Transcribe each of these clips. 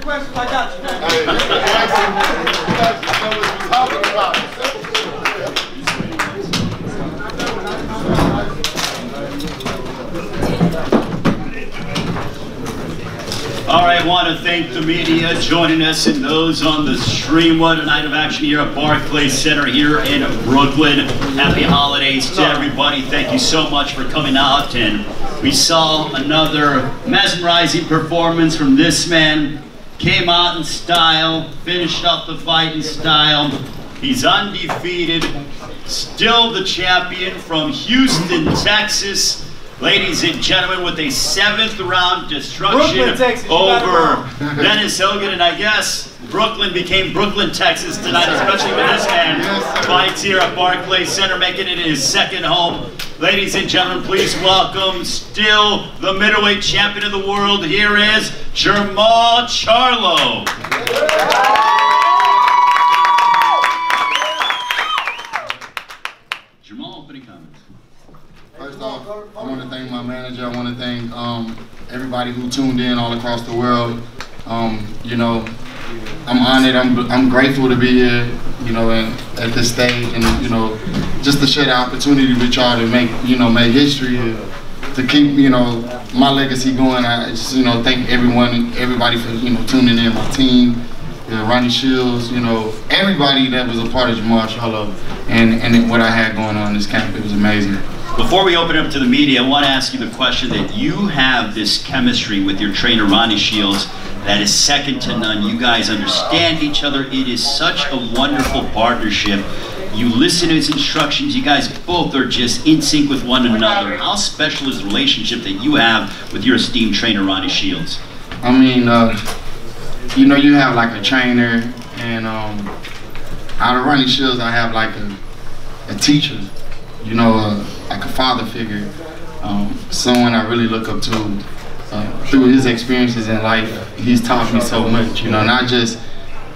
questions, I got you, man. Hey, you know what we're talking about. All right, I want to thank the media joining us and those on the stream. What a night of action here at Barclays Center here in Brooklyn. Happy holidays to everybody. Thank you so much for coming out. And we saw another mesmerizing performance from this man. Came out in style, finished up the fight in style. He's undefeated, still the champion from Houston, Texas. Ladies and gentlemen, with a 7th round destruction over Dennis Hogan, and I guess Brooklyn became Brooklyn, Texas tonight, especially when this man fights here at Barclays Center, making it his second home. Ladies and gentlemen, please welcome still the middleweight champion of the world. Here is Jermall Charlo. Jermall, opening comments. First off, I want to thank my manager. I want to thank everybody who tuned in all across the world. You know, I'm honored. I'm grateful to be here. You know, at this stage, and you know, just to share the opportunity with y'all to make history, to keep my legacy going. I just thank everybody for tuning in. My team, Ronnie Shields, everybody that was a part of Jermall Charlo, and what I had going on in this camp. It was amazing. Before we open up to the media, I want to ask you the question that you have this chemistry with your trainer, Ronnie Shields, that is second to none. You guys understand each other. It is such a wonderful partnership. You listen to his instructions. You guys both are just in sync with one another. How special is the relationship that you have with your esteemed trainer, Ronnie Shields? I mean, you have like a trainer, and out of Ronnie Shields, I have like a teacher. Like a father figure, someone I really look up to. Through his experiences in life, he's taught me so much, not just,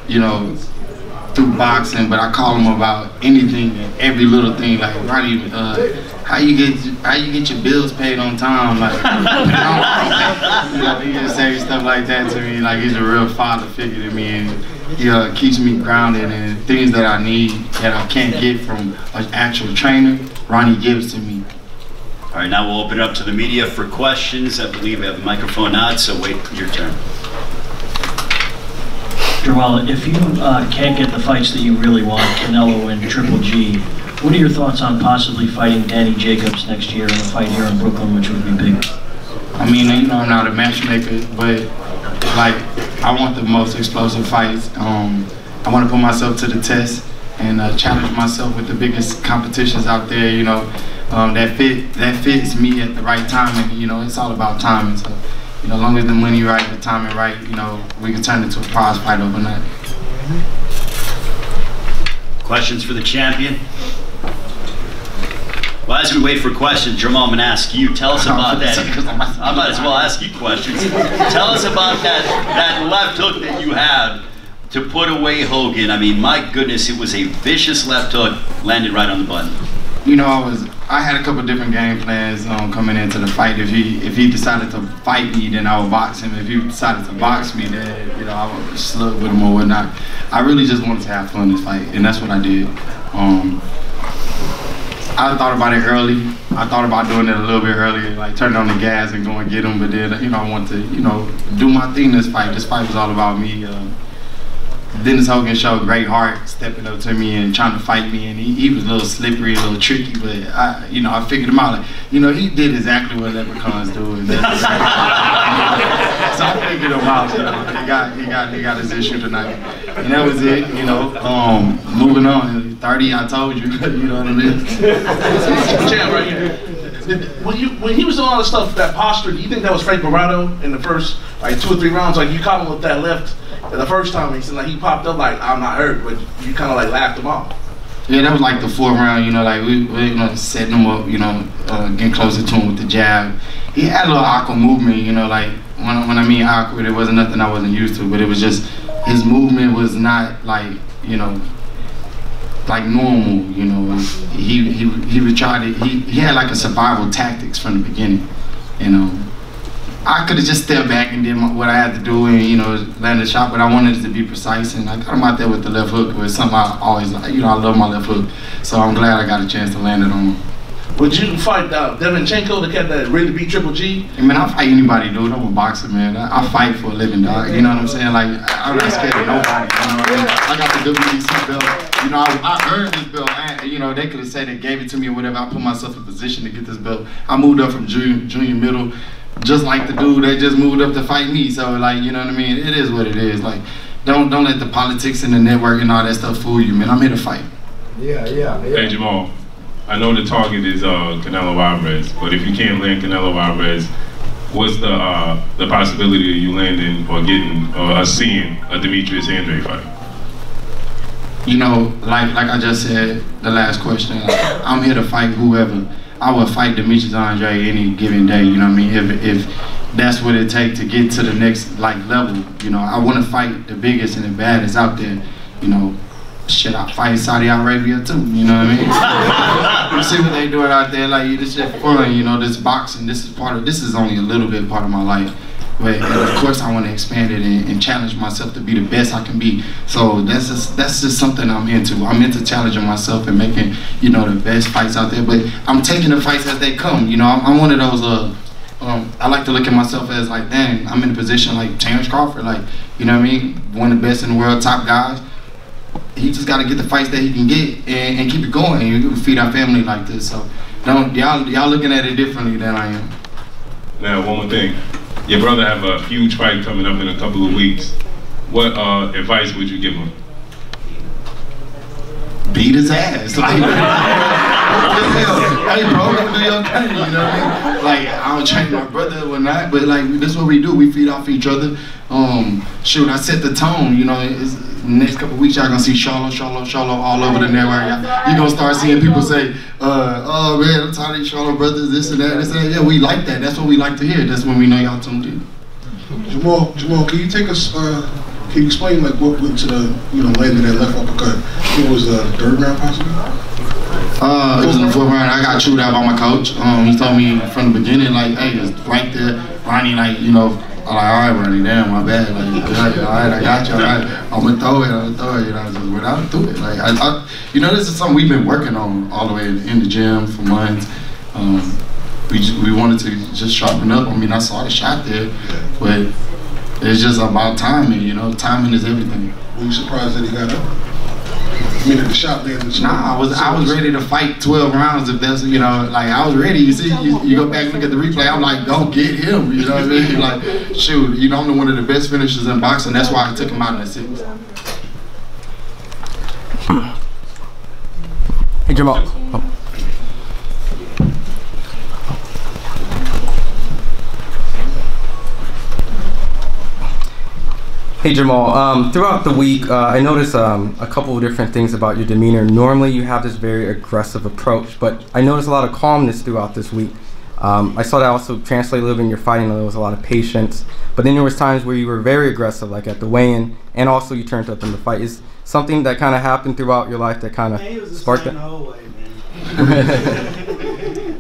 through boxing, but I call him about anything and every little thing, like, Ronnie, how you get your bills paid on time, like, he just say stuff like that to me, like he's a real father figure to me, and he keeps me grounded, and things that I need that I can't get from an actual trainer, Ronnie gives to me. All right, now we'll open it up to the media for questions. I believe we have a microphone out, so wait your turn. Jermall, if you can't get the fights that you really want, Canelo and Triple G, what are your thoughts on possibly fighting Danny Jacobs next year in a fight here in Brooklyn, which would be big? I mean, I'm not a matchmaker, but like, I want the most explosive fights. I want to put myself to the test and challenge myself with the biggest competitions out there, that fits me at the right time, and it's all about timing. So, as long as the money right, the timing right, we can turn it to a prize fight overnight. Questions for the champion? Well, as we wait for questions, Jermall, I'm going to ask you. Tell us about that. I might as well ask you questions. Tell us about that left hook that you had to put away Hogan. I mean, my goodness, it was a vicious left hook, landed right on the button. I had a couple different game plans coming into the fight. If he decided to fight me, then I would box him. If he decided to box me, then I would slug with him or whatnot. I really just wanted to have fun this fight, and that's what I did. I thought about it early. I thought about doing it a little bit earlier, like turning on the gas and go and get him. But then, I want to, do my thing this fight. This fight was all about me. Dennis Hogan showed great heart, stepping up to me and trying to fight me, and he was a little slippery, a little tricky, but I figured him out. Like, he did exactly what leprechauns do, and so I figured him out. He got his issue tonight, and that was it. Moving on. 30, I told you. You know what I mean? Champ, right here. When he was doing all the stuff, that posture, do you think that was Frank Morado in the first 2 or 3 rounds? Like, you caught him with that left the first time, he said, like, he popped up like, I'm not hurt, but you kind of like laughed him off. Yeah, that was like the 4th round, like we setting him up, getting closer to him with the jab. He had a little awkward movement, like when I mean awkward, it wasn't nothing I wasn't used to, but it was just, his movement was not like, like normal, he would try to, he had like a survival tactics from the beginning, I could have just stepped back and did what I had to do and, you know, land the shot, but I wanted it to be precise, and I got him out there with the left hook, which is something I always, you know, I love my left hook, so I'm glad I got a chance to land it on him. Would you fight Devinchenko, the cat that really beat Triple G? I mean, I'll fight anybody, dude. I'm a boxer, man. I fight for a living, dog. You know what I'm saying? Like, I'm not scared of nobody. You know what I mean? I got the WBC belt. You know, I earned this belt. You know, they could have said they gave it to me or whatever. I put myself in position to get this belt. I moved up from junior middle, just like the dude that just moved up to fight me. So, like, you know what I mean? It is what it is. Like, don't let the politics and the network and all that stuff fool you, man. I'm here to fight. Yeah. Hey, Jermall. I know the target is Canelo Alvarez, but if you can't land Canelo Alvarez, what's the possibility of you landing or getting or seeing a Demetrius Andrade fight? You know, like I just said, the last question, I'm here to fight whoever. I would fight Demetrius Andrade any given day, you know what I mean? If that's what it takes to get to the next level, you know. I want to fight the biggest and the baddest out there, you know. Shit, I fight Saudi Arabia too, you know what I mean? You see what they doing out there, like, this shit fun, you know, this boxing, this is only a little bit part of my life. But of course I want to expand it and challenge myself to be the best I can be. So that's just something I'm into. I'm into challenging myself and making, you know, the best fights out there. But I'm taking the fights as they come, you know. I'm one of those, I like to look at myself as like, dang, I'm in a position like Terrence Crawford, like, you know what I mean? One of the best in the world, top guys. He just got to get the fights that he can get and keep it going. And you can feed our family like this. So y'all looking at it differently than I am. Now, one more thing. Your brother have a huge fight coming up in a couple of weeks. What advice would you give him? Beat his ass. Like, hey bro, don't do your thing, you know what I mean? Like, I don't train my brother or not, but like, this is what we do. We feed off each other. Shoot, I set the tone, you know. Next couple weeks, y'all gonna see Charlo all over the network. You're gonna start seeing people say, oh man, I'm tired of these Charlo brothers, this and that. Yeah, we like that. That's what we like to hear. That's when we know y'all tuned in. Jermall, can you take us, can you explain like what went to the, you know, landing that left uppercut? I think it was the third round possibly? It was in the fourth round. I got chewed out by my coach. He told me from the beginning, like, hey, it's right there, Ronnie, like, you know, I'm like, all right, Ronnie, damn, my bad. Like, all right, I got you, all right. I'm gonna throw it, you know, I just went out and threw it. Like, you know, this is something we've been working on all the way in the gym for months. We wanted to just sharpen up. I mean, I saw the shot there, but it's just about timing, you know. Timing is everything. Were you surprised that he got up? I mean, the shot landed. Nah, I was ready to fight 12 rounds if that's, you know, like, I was ready. You see, you go back and look at the replay, I'm like, don't get him, you know what I mean? Like, shoot, you know, I'm one of the best finishers in boxing. That's why I took him out in the 6th. Hey, Jermall. Hey Jermall, throughout the week, I noticed a couple of different things about your demeanor. Normally you have this very aggressive approach, but I noticed a lot of calmness throughout this week. I saw that also translate a little bit in your fighting. There was a lot of patience, but then there was times where you were very aggressive, like at the weigh-in, and also you turned up in the fight. Is something that kind of happened throughout your life that kind of sparked that?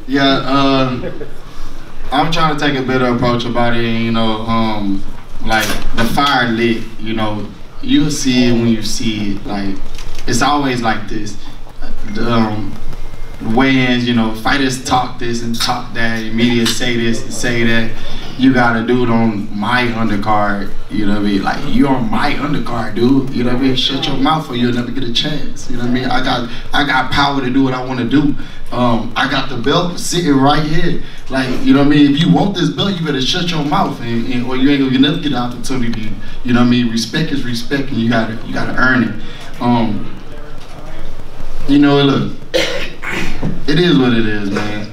Yeah, I'm trying to take a better approach about it, you know, like the fire lit, you know, you'll see it when you see it. Like, it's always like this. The weigh-ins, you know, fighters talk this and talk that, media say this and say that. You gotta do it on my undercard, you know what I mean? Like, you're on my undercard, dude, you know what I mean? Shut your mouth or you'll never get a chance, you know what I mean? I got power to do what I want to do. I got the belt sitting right here. Like, you know what I mean? If you want this belt, you better shut your mouth, and or you ain't gonna never get an opportunity. You know what I mean? Respect is respect, and you gotta earn it. You know, look, it is what it is, man.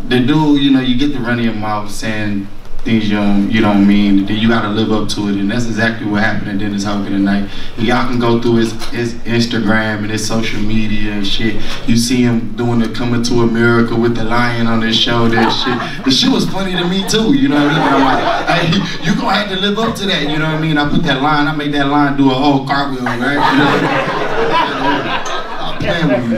The dude, you know, you get the run of your mouth saying things you don't mean, then you gotta live up to it, and that's exactly what happened to Dennis Hogan tonight. Y'all can go through his Instagram and his social media and shit. You see him doing the Coming to America with the lion on his shoulder and shit. The shit was funny to me too, you know what I mean? I'm like, hey, you gonna have to live up to that, you know what I mean? I put that line, I made that line do a whole cartwheel, right? You know? stop playing with me.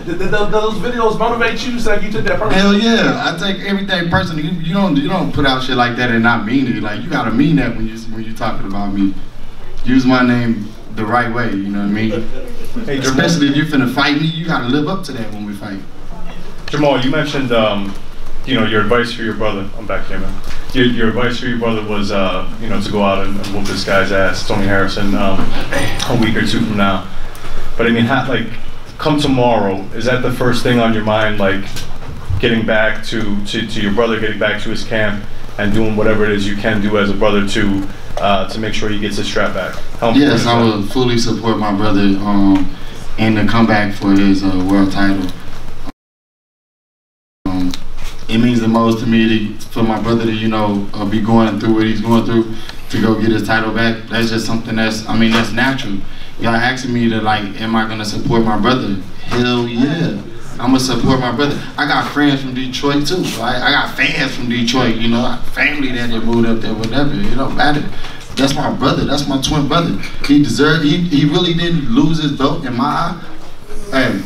Did those videos motivate you? So you took that personally? Hell yeah, I take everything personally. You don't put out shit like that and not mean it. Like, you gotta mean that when you're talking about me. Use my name the right way, you know what I mean? Hey, especially if you're finna fight me, you gotta live up to that when we fight. Jermall, you mentioned your advice for your brother. I'm back here, man. Your advice for your brother was to go out and whoop this guy's ass, Tony Harrison, a week or two from now. But I mean, come tomorrow, is that the first thing on your mind, like getting back to your brother, getting back to his camp, and doing whatever it is you can do as a brother to make sure he gets his strap back? Yes, I will fully support my brother in the comeback for his world title. It means the most to me for my brother to be going through what he's going through to go get his title back. That's just something that's natural. Y'all asking me to, like, am I gonna support my brother? Hell yeah. I'm gonna support my brother. I got friends from Detroit too. Right? I got fans from Detroit, family that moved up there, whatever. It don't matter. That's my brother. That's my twin brother. He deserved. He really didn't lose his belt in my eye. Hey,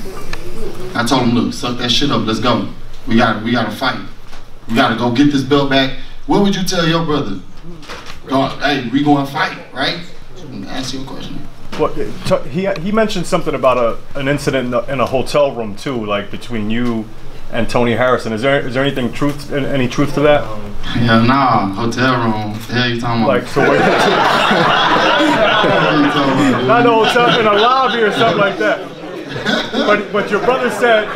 I told him, look, suck that shit up. Let's go. We gotta fight. We gotta go get this belt back. What would you tell your brother? Hey, we gonna fight, right? Ask you a question. Well, he mentioned something about an incident in a hotel room too, like between you and Tony Harrison. Is there any truth to that? Yeah, nah, hotel room. What the hell you talking about? Like, so not a hotel, in a lobby or something like that. But your brother said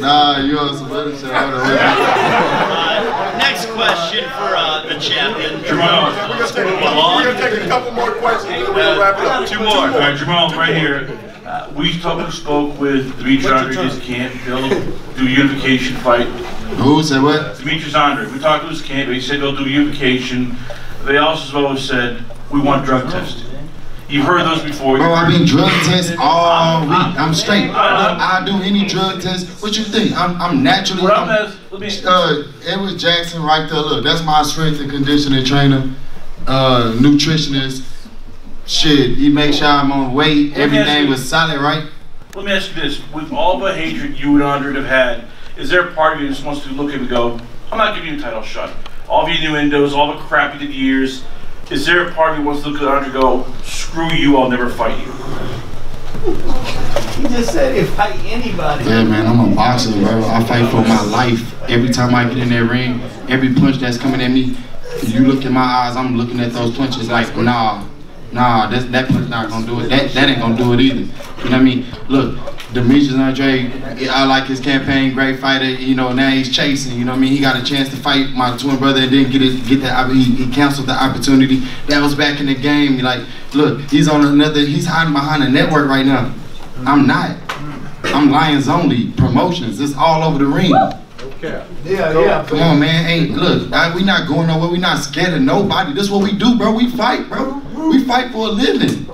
Nah, you on some other shit. Next question for the champion, Jermall. We're going to take a couple more questions and then we'll wrap it up. Two more. All right, Jermall, right here. We spoke with Demetrius Andre's camp. They'll do a unification fight. Who said what? Demetrius Andre. We talked to his camp. He said they'll do unification. They also said we want drug testing. You've heard those before. Bro, I've been drug tested all week. I'm straight. I'll do any drug test. What you think? I'm naturally. Edward Jackson right there. Look, that's my strength and conditioning trainer, nutritionist. Shit, he makes sure I'm on weight. Everything was solid, right? Let me ask you this: with all the hatred you and Andre have had, is there a part of you that just wants to look at him and go, "I'm not giving you a title shot"? All of your innuendos, all the crap you did years. Is there a part of you wants to look at Andre and go, "Screw you, I'll never fight you"? He just said he'd fight anybody. Yeah, man, I'm a boxer, bro. I fight for my life. Every time I get in that ring, every punch that's coming at me, you look in my eyes, I'm looking at those punches like, nah, that punch not gonna do it. That ain't gonna do it either. You know what I mean? Look, Demetrius Andre, I like his campaign, great fighter. Now he's chasing. You know what I mean? He got a chance to fight my twin brother and didn't get that. He canceled the opportunity. That was back in the game. Like, look, he's hiding behind a network right now. I'm not. I'm Lions Only Promotions. It's all over the ring. Okay. Yeah. Come on, man. Look, we not going nowhere. We not scared of nobody. This is what we do, bro. We fight, bro. We fight for a living.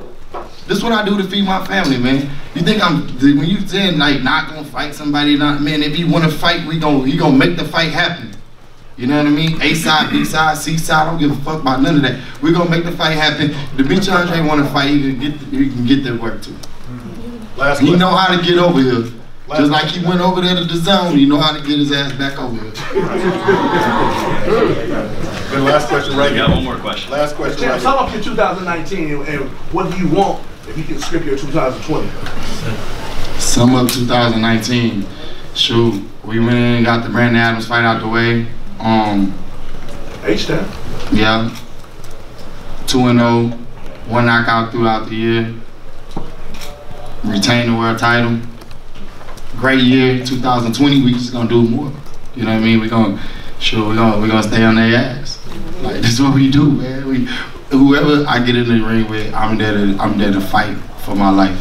This is what I do to feed my family, man. You think when you saying like not gonna fight somebody, man, if you wanna fight, he gonna make the fight happen. You know what I mean? A side, B side, C side, I don't give a fuck about none of that. We gonna make the fight happen. Demetrius Andre wanna fight, he can get that work too. He know how to get over here. Just like he went over there to the zone, he know how to get his ass back over here. Good, last question right here. Got one more question. Last question. Champ, sum up your 2019 and what do you want if you can script your 2020? Sum up 2019. Shoot, we went in and got the Brandon Adams fight out the way. H-Town. Yeah. 2-0, one knockout throughout the year. Retained the world title. Great year, 2020. We just gonna do more. You know what I mean? We're gonna stay on their ass. Like, this is what we do, man. Whoever I get in the ring with, I'm there to fight for my life.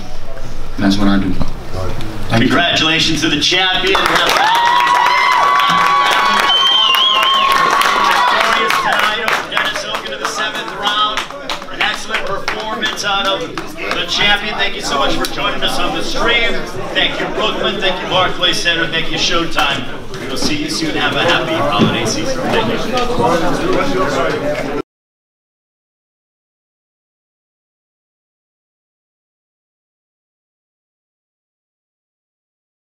And that's what I do. Congratulations to the champion. Dennis Hogan to the 7th round. An excellent performance. words out of the champion. Thank you so much for joining us on the stream. Thank you, Brooklyn. Thank you, Barclays Center. Thank you, Showtime. We'll see you soon. Have a happy holiday season. Thank you.